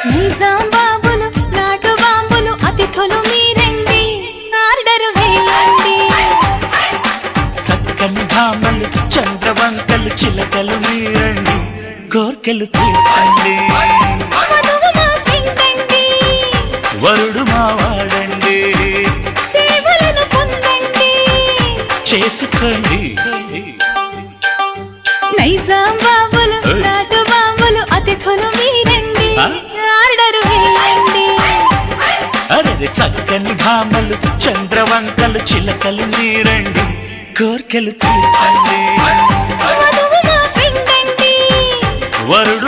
నిజాం బాబులు నాటు బాంబులు అతిథులు మీరండి ఆర్డర్ వేయండి చక్కని భామలు చంద్రవంకలు చిలకలు మీరండి కోర్కెలు తీర్చండి వధువు మా ఫ్రెండ్ అండి వరుడు మావాడండి సేవలను పొందండి చేసుకోండి నైజాం బాబులు నాటు బాంబులు అతిథులు మీరండి ఆర్డర్ వేయండి అరే చక్కని భామలు చంద్రవంకలు చిలకలు మీరండి కోర్కెలు తీర్చండి వధువు మా ఫ్రెండ్ అండి వరుడు